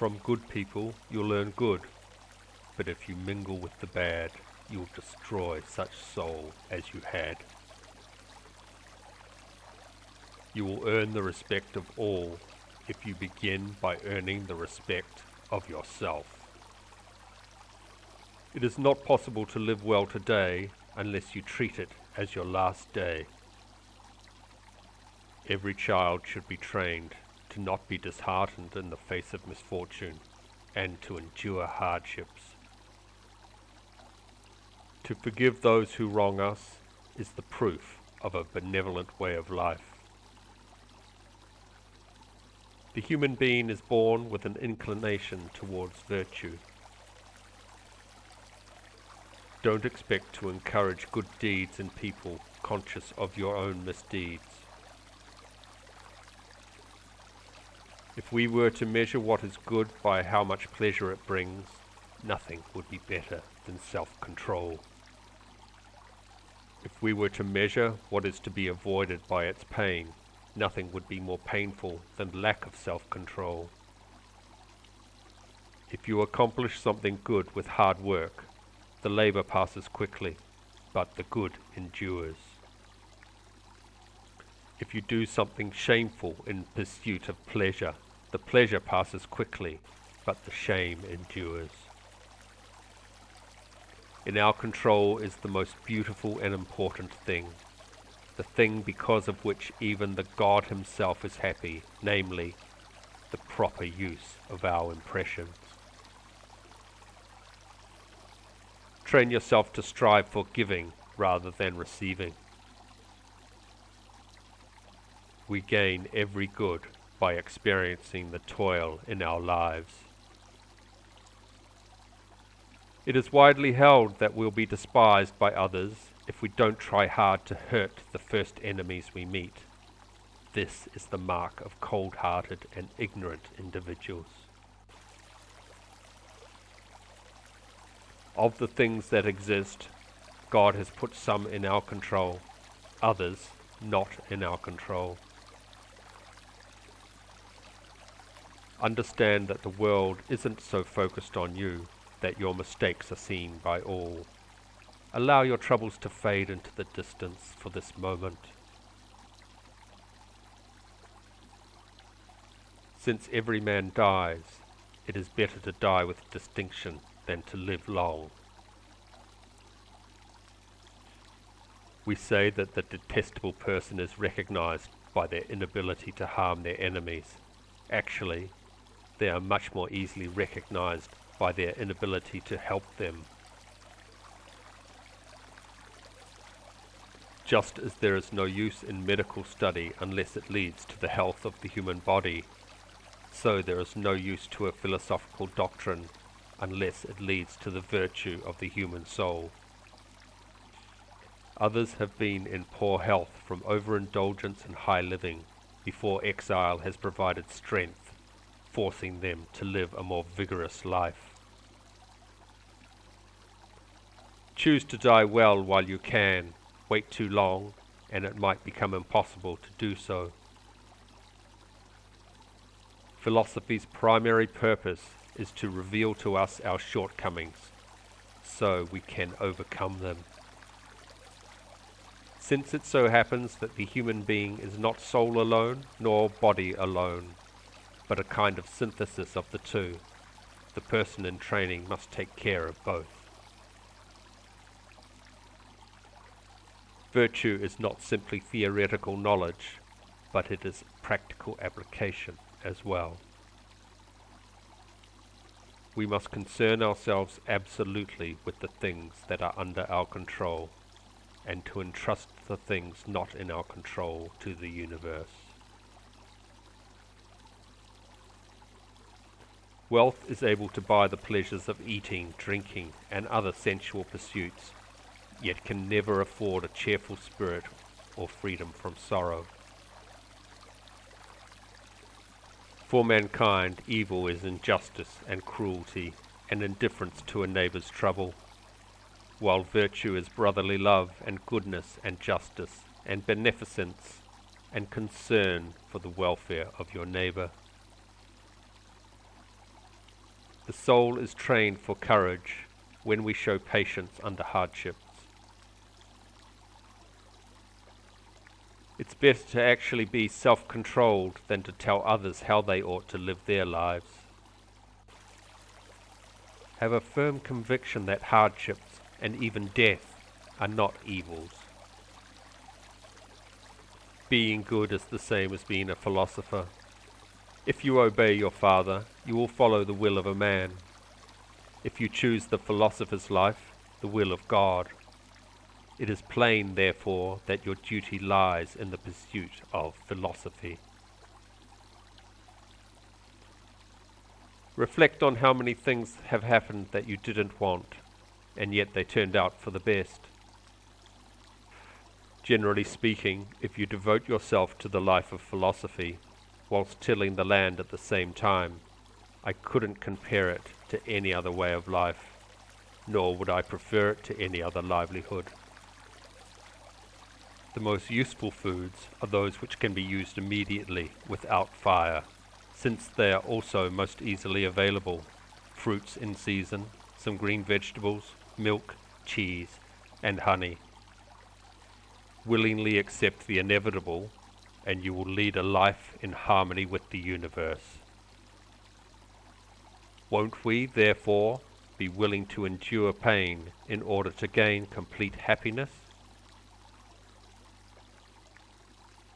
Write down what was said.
From good people you'll learn good, but if you mingle with the bad, you'll destroy such soul as you had. You will earn the respect of all if you begin by earning the respect of yourself. It is not possible to live well today unless you treat it as your last day. Every child should be trained to not be disheartened in the face of misfortune and to endure hardships. To forgive those who wrong us is the proof of a benevolent way of life. The human being is born with an inclination towards virtue. Don't expect to encourage good deeds in people conscious of your own misdeeds. If we were to measure what is good by how much pleasure it brings, nothing would be better than self-control. If we were to measure what is to be avoided by its pain, nothing would be more painful than lack of self-control. If you accomplish something good with hard work, the labor passes quickly, but the good endures. If you do something shameful in pursuit of pleasure, the pleasure passes quickly, but the shame endures. In our control is the most beautiful and important thing, the thing because of which even the God himself is happy, namely, the proper use of our impressions. Train yourself to strive for giving rather than receiving. We gain every good by experiencing the toil in our lives. It is widely held that we'll be despised by others if we don't try hard to hurt the first enemies we meet. This is the mark of cold-hearted and ignorant individuals. Of the things that exist, God has put some in our control, others not in our control. Understand that the world isn't so focused on you that your mistakes are seen by all. Allow your troubles to fade into the distance for this moment. Since every man dies, it is better to die with distinction than to live long. We say that the detestable person is recognized by their inability to harm their enemies. Actually, they are much more easily recognized by their inability to help them. Just as there is no use in medical study unless it leads to the health of the human body, so there is no use to a philosophical doctrine unless it leads to the virtue of the human soul. Others have been in poor health from overindulgence and high living before exile has provided strength, forcing them to live a more vigorous life. Choose to die well while you can. Wait too long, and it might become impossible to do so. Philosophy's primary purpose is to reveal to us our shortcomings, so we can overcome them. Since it so happens that the human being is not soul alone, nor body alone, but a kind of synthesis of the two, the person in training must take care of both. Virtue is not simply theoretical knowledge, but it is practical application as well. We must concern ourselves absolutely with the things that are under our control, and to entrust the things not in our control to the universe. Wealth is able to buy the pleasures of eating, drinking, and other sensual pursuits, yet can never afford a cheerful spirit or freedom from sorrow. For mankind, evil is injustice and cruelty and indifference to a neighbour's trouble, while virtue is brotherly love and goodness and justice and beneficence and concern for the welfare of your neighbour. The soul is trained for courage when we show patience under hardships. It's better to actually be self-controlled than to tell others how they ought to live their lives. Have a firm conviction that hardships and even death are not evils. Being good is the same as being a philosopher. If you obey your father, you will follow the will of a man. If you choose the philosopher's life, the will of God. It is plain, therefore, that your duty lies in the pursuit of philosophy. Reflect on how many things have happened that you didn't want, and yet they turned out for the best. Generally speaking, if you devote yourself to the life of philosophy, whilst tilling the land at the same time, I couldn't compare it to any other way of life, nor would I prefer it to any other livelihood. The most useful foods are those which can be used immediately without fire, since they are also most easily available. Fruits in season, some green vegetables, milk, cheese, and honey. Willingly accept the inevitable, and you will lead a life in harmony with the universe. Won't we, therefore, be willing to endure pain in order to gain complete happiness?